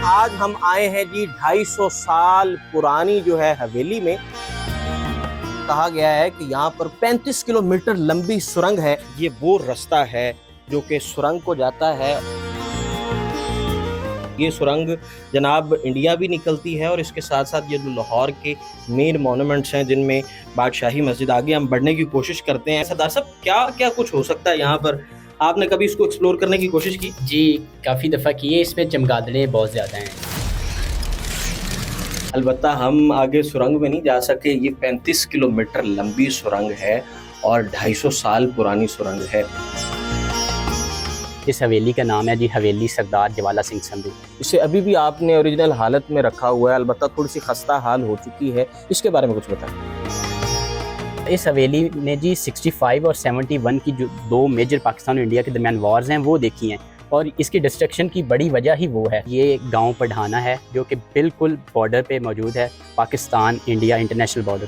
आज हम आए हैं जी 250 साल पुरानी जो है हवेली में। कहा गया है कि यहाँ पर 35 किलोमीटर लंबी सुरंग है। ये वो रास्ता है जो कि सुरंग को जाता है। ये सुरंग जनाब इंडिया भी निकलती है और इसके साथ साथ ये जो लाहौर के मेन मॉन्यूमेंट्स हैं जिनमें बादशाही मस्जिद, आगे हम बढ़ने की कोशिश करते हैं। सरदार साहब क्या क्या कुछ हो सकता है यहाँ पर? आपने कभी इसको एक्सप्लोर करने की कोशिश की? जी काफ़ी दफ़ा किए। इसमें चमगादड़े बहुत ज़्यादा हैं। अलबत्ता हम आगे सुरंग में नहीं जा सके। ये 35 किलोमीटर लंबी सुरंग है और 250 साल पुरानी सुरंग है। इस हवेली का नाम है जी हवेली सरदार जवाला सिंह संधू। इसे अभी भी आपने ओरिजिनल हालत में रखा हुआ है, अलबत्ता थोड़ी सी खस्ता हाल हो चुकी है। इसके बारे में कुछ बताएं। इस हवेली ने जी 65 और 71 की जो दो मेजर पाकिस्तान और इंडिया के दरमियान वॉर्स हैं वो देखी हैं, और इसकी डिस्ट्रक्शन की बड़ी वजह ही वो है। ये गांव पढ़ाना है जो कि बिल्कुल बॉर्डर पे मौजूद है, पाकिस्तान इंडिया इंटरनेशनल बॉर्डर।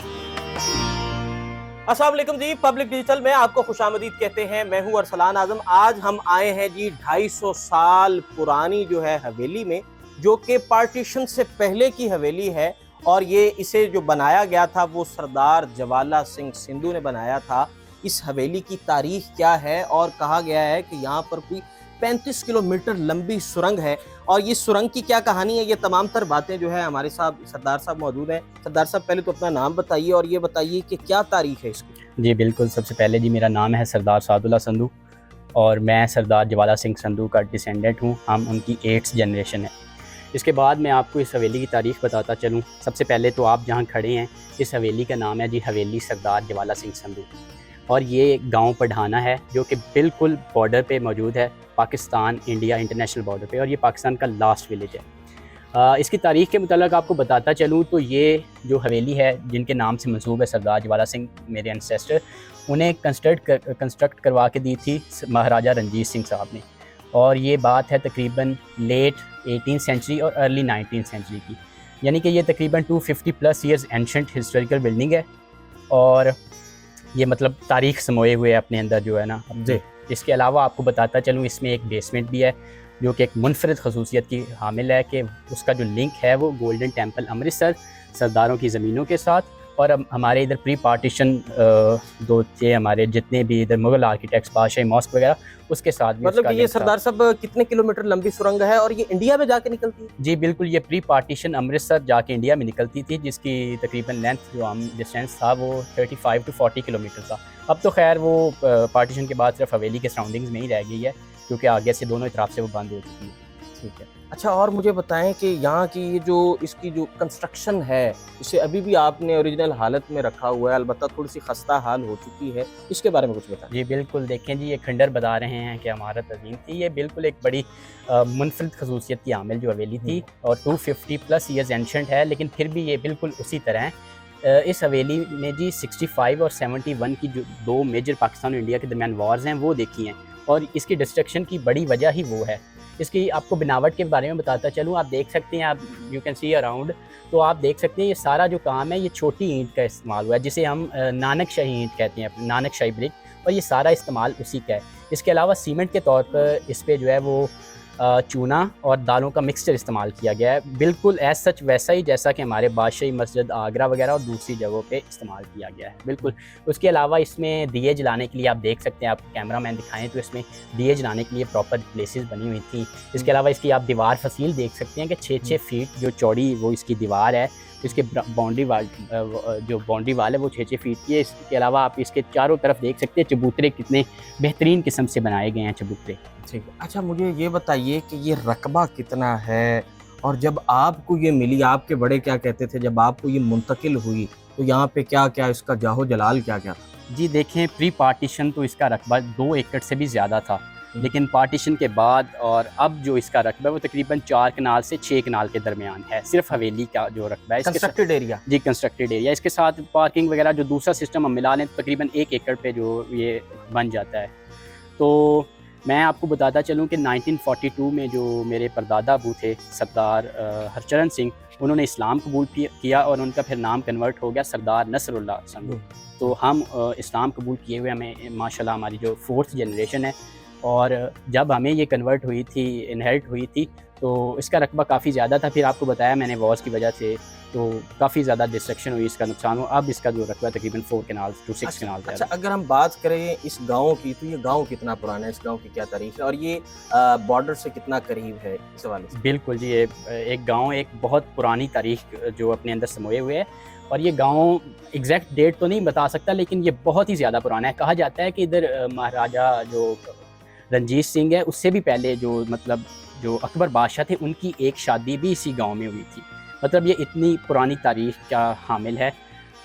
अस्सलाम वालेकुम जी, पब्लिक डिजिटल में आपको खुशामदीद कहते हैं। मैं हूं अरसलान आजम। आज हम आए हैं जी 250 साल पुरानी जो है हवेली में, जो कि पार्टीशन से पहले की हवेली है। और ये इसे जो बनाया गया था वो सरदार जवाला सिंह सिंधु ने बनाया था। इस हवेली की तारीख क्या है? और कहा गया है कि यहाँ पर कोई 35 किलोमीटर लंबी सुरंग है। और ये सुरंग की क्या कहानी है, ये तमाम तर बातें जो है हमारे साथ सरदार साहब मौजूद हैं। सरदार साहब पहले तो अपना नाम बताइए और ये बताइए कि क्या तारीख है इसकी। जी बिल्कुल, सबसे पहले जी मेरा नाम है सरदार सादुल्ला संधू और मैं सरदार जवाला सिंह संधू का डिसेंडेंट हूँ। हम उनकी 8th जनरेशन है। इसके बाद मैं आपको इस हवेली की तारीख़ बताता चलूँ। सबसे पहले तो आप जहाँ खड़े हैं, इस हवेली का नाम है जी हवेली सरदार जवाला सिंह संधू, और ये गांव पढ़ाना है जो कि बिल्कुल बॉर्डर पे मौजूद है, पाकिस्तान इंडिया इंटरनेशनल बॉर्डर पे, और ये पाकिस्तान का लास्ट विलेज है। इसकी तारीख़ के मुताबिक आपको बताता चलूँ तो ये जो हवेली है, जिनके नाम से मंसूब है सरदार जवाला सिंह, मेरे एंसेस्टर, उन्हें कंस्ट्रक्ट करवा के दी थी महाराजा रंजीत सिंह साहब ने। और ये बात है तकरीबन लेट 18th सेंचुरी और अर्ली 19th सेंचुरी की, यानी कि ये तकरीबन 250+ ईयर्स एंशेंट हिस्टोरिकल बिल्डिंग है। और ये मतलब तारीख़ समोए हुए अपने अंदर जो है ना जी। इसके अलावा आपको बताता चलूँ, इसमें एक बेसमेंट भी है जो कि एक मुनफरद खसूसियत की हामिल है कि उसका जो लिंक है वो गोल्डन टेम्पल अमृतसर सरदारों की ज़मीनों के साथ, और हमारे इधर प्री पार्टीशन दो थे हमारे जितने भी इधर मुगल आर्किटेक्ट्स, बादशाही मॉस्क वगैरह, उसके साथ भी। मतलब ये सरदार साहब कितने किलोमीटर लंबी सुरंग है और ये इंडिया में जाके निकलती है? जी बिल्कुल, ये प्री पार्टीशन अमृतसर जाके इंडिया में निकलती थी, जिसकी तकरीबन लेंथ जो हम डिस्टेंस था वो 35 to 40 किलोमीटर था। अब तो खैर वो पार्टीशन के बाद सिर्फ हवेली के सराउंडिंग्स में ही रह गई है, क्योंकि आगे से दोनों तरफ से वो बंद हो चुकी है। ठीक है। अच्छा, और मुझे बताएं कि यहाँ की ये जो इसकी जो कंस्ट्रक्शन है, इसे अभी भी आपने ओरिजिनल हालत में रखा हुआ है, अलबत्ता थोड़ी सी खस्ता हाल हो चुकी है। इसके बारे में कुछ बताएं। जी बिल्कुल, देखें जी, ये खंडर बता रहे हैं कि इमारत अजीम थी। ये बिल्कुल एक बड़ी मुनफरद खसूसियत की हामिल जो हवेली थी, और 250+ ईयर्स एंशेंट है, लेकिन फिर भी ये बिल्कुल उसी तरह है। इस हवेली ने जी 65 और 71 की जो दो मेजर पाकिस्तान और इंडिया के दरमियान वॉर्स हैं वो देखी हैं, और इसकी डिस्ट्रक्शन की बड़ी वजह ही वो है। इसकी आपको बनावट के बारे में बताता चलूँ। आप देख सकते हैं, आप यू कैन सी अराउंड, तो आप देख सकते हैं ये सारा जो काम है ये छोटी ईंट का इस्तेमाल हुआ है, जिसे हम नानक शाही ईंट कहते हैं, नानक शाही ब्रिक, और ये सारा इस्तेमाल उसी का है। इसके अलावा सीमेंट के तौर पर इस पर जो है वो चूना और दालों का मिक्सचर इस्तेमाल किया गया है, बिल्कुल एज सच वैसा ही जैसा कि हमारे बादशाही मस्जिद आगरा वगैरह और दूसरी जगहों पे इस्तेमाल किया गया है बिल्कुल। उसके अलावा इसमें दिए जलाने के लिए आप देख सकते हैं, आप कैमरा मैन दिखाएं तो इसमें दिए जलाने के लिए प्रॉपर प्लेसेस बनी हुई थी। इसके अलावा इसकी आप दीवार फसील देख सकते हैं कि 6-6 फीट जो चौड़ी वो इसकी दीवार है। इसके बाउंड्री वाल जो बाउंड्री वाल है वो 6-6 फीट की है। इसके अलावा आप इसके चारों तरफ देख सकते हैं चबूतरे कितने बेहतरीन किस्म से बनाए गए हैं चबूतरे। ठीक है। अच्छा, मुझे ये बताइए कि ये रकबा कितना है, और जब आपको ये मिली, आपके बड़े क्या कहते थे जब आपको ये मुंतकिल हुई, तो यहाँ पे क्या क्या इसका जाहो जलाल क्या क्या था? जी देखें, प्री पार्टीशन तो इसका रकबा 2 एकड़ से भी ज़्यादा था, लेकिन पार्टीशन के बाद और अब जो इसका रकबा है वो तकरीबन 4 कनाल से 6 कनाल के दरमियान है, सिर्फ हवेली का जो रकबा है। Constructed area? जी, कंस्ट्रक्टेड एरिया। इसके साथ पार्किंग वगैरह जो दूसरा सिस्टम हम मिला लें तो तकरीबन 1 एकड़ पे जो ये बन जाता है। तो मैं आपको बताता चलूँ कि 1942 में जो मेरे परदादा अबू थे सरदार हरचरण सिंह, उन्होंने इस्लाम कबूल किया और उनका फिर नाम कन्वर्ट हो गया सरदार नसरुल्लाह संधू। तो हम इस्लाम कबूल किए हुए हमें माशाल्लाह हमारी जो 4th जनरेशन है, और जब हमें ये कन्वर्ट हुई थी, इनहेरिट हुई थी, तो इसका रकबा काफ़ी ज़्यादा था। फिर आपको बताया मैंने वॉर्स की वजह से तो काफ़ी ज़्यादा डिस्ट्रक्शन हुई, इसका नुकसान हुआ। अब इसका जो रकबा तकरीबन 4 कैनाल्स टू 6 कैनाल्स है। अच्छा, अगर हम बात करें इस गांव की, तो ये गांव कितना पुराना है, इस गांव की क्या तारीख है और ये बॉर्डर से कितना करीब है इस हवाले से? बिल्कुल जी, ये एक गांव एक बहुत पुरानी तारीख जो अपने अंदर समोए हुए है, और ये गांव एग्जैक्ट डेट तो नहीं बता सकता, लेकिन ये बहुत ही ज़्यादा पुराना है। कहा जाता है कि इधर महाराजा जो रंजीत सिंह है, उससे भी पहले जो मतलब जो अकबर बादशाह थे, उनकी एक शादी भी इसी गांव में हुई थी। मतलब ये इतनी पुरानी तारीख का हामिल है।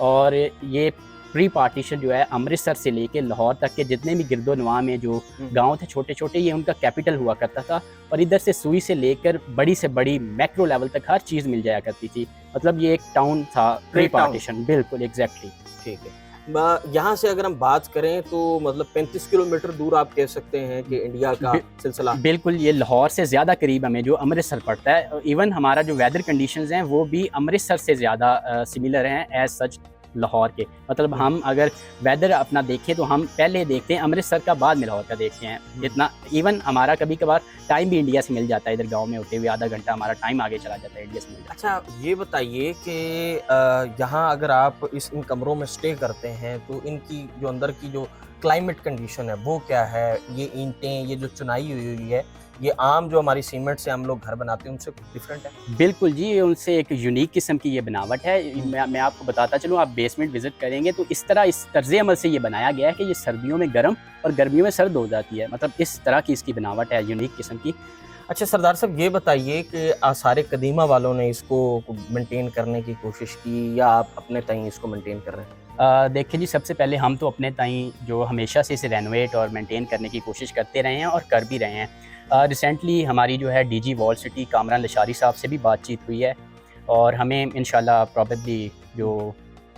और ये प्री पार्टीशन जो है, अमृतसर से लेके लाहौर तक के जितने भी गिरदोनवा में जो गांव थे छोटे छोटे, ये उनका कैपिटल हुआ करता था। और इधर से सुई से लेकर बड़ी से बड़ी मैक्रो लेवल तक हर चीज़ मिल जाया करती थी। मतलब ये एक टाउन था प्री पार्टीशन। बिल्कुल एग्जैक्टली। ठीक है। यहाँ से अगर हम बात करें तो मतलब 35 किलोमीटर दूर आप कह सकते हैं कि इंडिया का सिलसिला। बिल्कुल, ये लाहौर से ज़्यादा करीब हमें जो अमृतसर पड़ता है। इवन हमारा जो वेदर कंडीशंस हैं वो भी अमृतसर से ज़्यादा सिमिलर हैं एज सच लाहौर के। मतलब हम अगर वेदर अपना देखें तो हम पहले देखते हैं अमृतसर का, बाद में लाहौर का देखते हैं। इतना इवन हमारा कभी कभार टाइम भी इंडिया से मिल जाता है। इधर गांव में होते हुए आधा घंटा हमारा टाइम आगे चला जाता है, इंडिया से मिल जाता है। अच्छा, ये बताइए कि यहाँ अगर आप इन कमरों में स्टे करते हैं तो इनकी जो अंदर की जो क्लाइमेट कंडीशन है वो क्या है? ये ईंटें, ये जो चुनाई हुई है, ये आम जो हमारी सीमेंट से हम लोग घर बनाते हैं उनसे डिफरेंट है? बिल्कुल जी, ये उनसे एक यूनिक किस्म की ये बनावट है। मैं आपको बताता चलूँ, आप बेसमेंट विजिट करेंगे तो इस तरह इस तर्ज़े अमल से ये बनाया गया है कि ये सर्दियों में गर्म और गर्मियों में सर्द हो जाती है। मतलब इस तरह की इसकी बनावट है, यूनिक किस्म की। अच्छा सरदार साहब, ये बताइए कि आसार कदीमा वालों ने इसको मेंटेन करने की कोशिश की या आप अपने ताईं इसको मेंटेन कर रहे हैं? देखिए जी, सबसे पहले हम तो अपने ताईं जो हमेशा से इसे रेनोवेट और मेंटेन करने की कोशिश करते रहे हैं और कर भी रहे हैं। रिसेंटली हमारी जो है DG wall city Kamran Lashari साहब से भी बातचीत हुई है, और हमें इंशाल्लाह प्रॉबेबली जो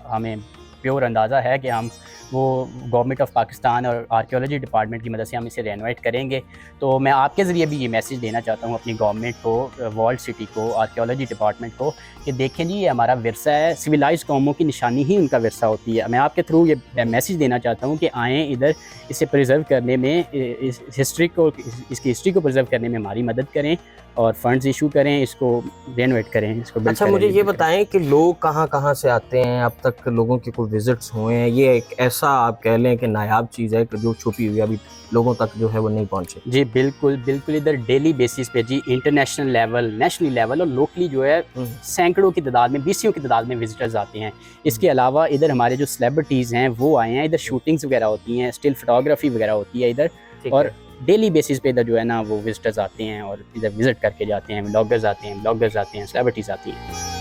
हमें प्योर अंदाज़ा है कि हम वो गवर्नमेंट ऑफ पाकिस्तान और आर्कियोलॉजी डिपार्टमेंट की मदद से हम इसे रेनोवेट करेंगे। तो मैं आपके ज़रिए भी ये मैसेज देना चाहता हूँ अपनी गवर्नमेंट को, वर्ल्ड सिटी को, आर्कियोलॉजी डिपार्टमेंट को, कि देखें जी ये हमारा विरसा है। सिविलाइज कौमों की निशानी ही उनका विरसा होती है। मैं आपके थ्रू ये मैसेज देना चाहता हूँ कि आएँ इधर, इसे प्रिजर्व करने में, इस हिस्ट्री को, इसकी हिस्ट्री को प्रिजर्व करने में हमारी मदद करें और फंड्स इशू करें, इसको रेनोवेट करें, इसको बिल्ड अच्छा, करें। मुझे ये बताएं कि लोग कहाँ कहाँ से आते हैं? अब तक लोगों के कोई विजिट्स हुए हैं? ये एक ऐसा आप कह लें कि नायाब चीज़ है कि जो छुपी हुई अभी लोगों तक जो है वो नहीं पहुँचे। जी बिल्कुल बिल्कुल, इधर डेली बेसिस पे जी इंटरनेशनल लेवल, नेशनल लेवल और लोकली जो है सैकड़ों की तादाद में, बीसियों की तादाद में विजिटर्स आते हैं। इसके अलावा इधर हमारे जो सेलिब्रिटीज़ हैं वो आए हैं। इधर शूटिंग्स वगैरह होती हैं, स्टिल फोटोग्राफी वगैरह होती है इधर, और डेली बेसिस पे इधर जो है ना वो विजिटर्स आते हैं और इधर विजिट करके जाते हैं। व्लॉगर्स आते हैं, ब्लॉगर्स आते हैं, सेलिब्रिटीज़ आती हैं।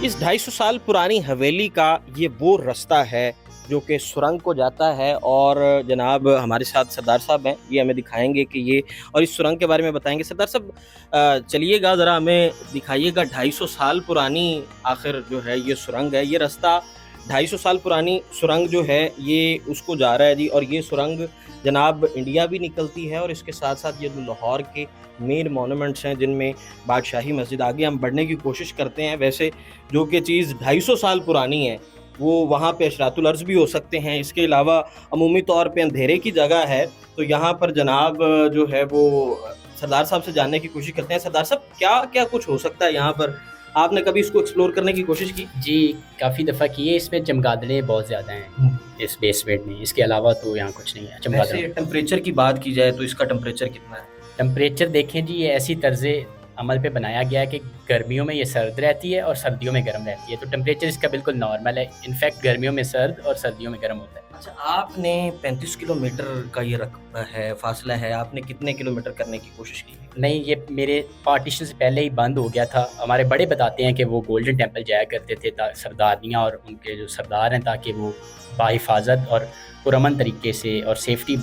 इस 250 साल पुरानी हवेली का ये वो रास्ता है जो कि सुरंग को जाता है, और जनाब हमारे साथ सरदार साहब हैं, ये हमें दिखाएंगे कि ये, और इस सुरंग के बारे में बताएंगे। सरदार साहब चलिएगा ज़रा हमें दिखाइएगा, 250 साल पुरानी आखिर जो है ये सुरंग है, ये रास्ता 250 साल पुरानी सुरंग जो है ये उसको जा रहा है जी। और ये सुरंग जनाब इंडिया भी निकलती है, और इसके साथ साथ ये जो लाहौर के मेन मोनूमेंट्स हैं जिनमें बादशाही मस्जिद, आगे हम बढ़ने की कोशिश करते हैं। वैसे जो कि चीज़ 250 साल पुरानी है वो वहाँ पे अशरातुल अर्ज़ भी हो सकते हैं। इसके अलावा अमूमी तौर पे अंधेरे की जगह है, तो यहाँ पर जनाब जो है वो सरदार साहब से जानने की कोशिश करते हैं। सरदार साहब, क्या क्या कुछ हो सकता है यहाँ पर? आपने कभी इसको एक्सप्लोर करने की कोशिश की? जी काफ़ी दफ़ा की है। इसमें चमगादड़े बहुत ज़्यादा हैं इस बेसमेंट में, इसके अलावा तो यहाँ कुछ नहीं है। वैसे टेम्परेचर की बात की जाए तो इसका टेम्परेचर कितना है? टेम्परेचर देखें जी, ये ऐसी तर्ज़े अमल पे बनाया गया है कि गर्मियों में ये सर्द रहती है और सर्दियों में गर्म रहती है। तो टेम्परेचर इसका बिल्कुल नॉर्मल है। इनफैक्ट गर्मियों में सर्द और सर्दियों में गर्म होता है। अच्छा, आपने 35 किलोमीटर का ये रकबा है, फासला है, आपने कितने किलोमीटर करने की कोशिश की? नहीं, ये मेरे पार्टीशन से पहले ही बंद हो गया था। हमारे बड़े बताते हैं कि वो गोल्डन टेम्पल जाया करते थे सरदारनियाँ और उनके जो सरदार हैं, ताकि वो बाहिफाजत और पुरअमन तरीके से और सेफ्टी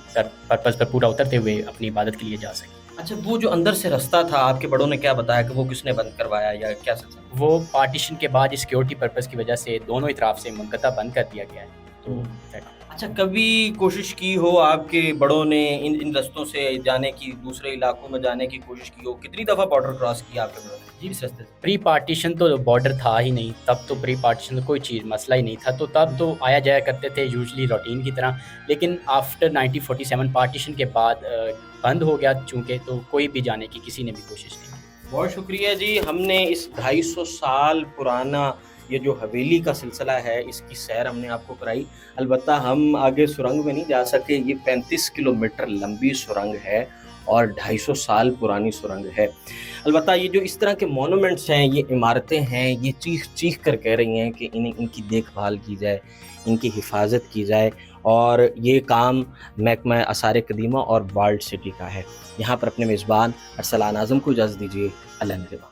पर्पज़ पर पूरा उतरते हुए अपनी इबादत के लिए जा सकें। अच्छा, वो जो अंदर से रास्ता था, आपके बड़ों ने क्या बताया कि वो किसने बंद करवाया या क्या सिलसिला? वो पार्टीशन के बाद सिक्योरिटी पर्पज़ की वजह से दोनों इतराफ से मुनक़ता बंद कर दिया गया है। तो अच्छा, कभी कोशिश की हो आपके बड़ों ने इन इन रास्तों से जाने की, दूसरे इलाकों में जाने की कोशिश की हो? कितनी दफ़ा बॉर्डर क्रॉस किया आपके बड़ों ने जी, इस रास्ते से? प्री पार्टीशन तो बॉर्डर था ही नहीं, तब तो प्री पार्टीशन कोई चीज़ मसला ही नहीं था, तो तब तो आया जाया करते थे यूजुअली रूटीन की तरह। लेकिन आफ्टर 1947 पार्टीशन के बाद बंद हो गया चूँकि, तो कोई भी जाने की किसी ने भी कोशिश नहीं की। बहुत शुक्रिया जी, हमने इस 250 साल पुराना ये जो हवेली का सिलसिला है, इसकी सैर हमने आपको कराई। अलबत्ता हम आगे सुरंग में नहीं जा सके, ये 35 किलोमीटर लंबी सुरंग है और 250 साल पुरानी सुरंग है। अलबत्ता ये जो इस तरह के मोनूमेंट्स हैं, ये इमारतें हैं, ये चीख-चीख कर कह रही हैं कि इनकी देखभाल की जाए, इनकी हिफाज़त की जाए और ये काम महकमा आसार कदीमा और वर्ल्ड सिटी का है। यहाँ पर अपने मेज़बान अरसलान आज़म को इजाज़त दीजिए। अल्लाह निगहबान।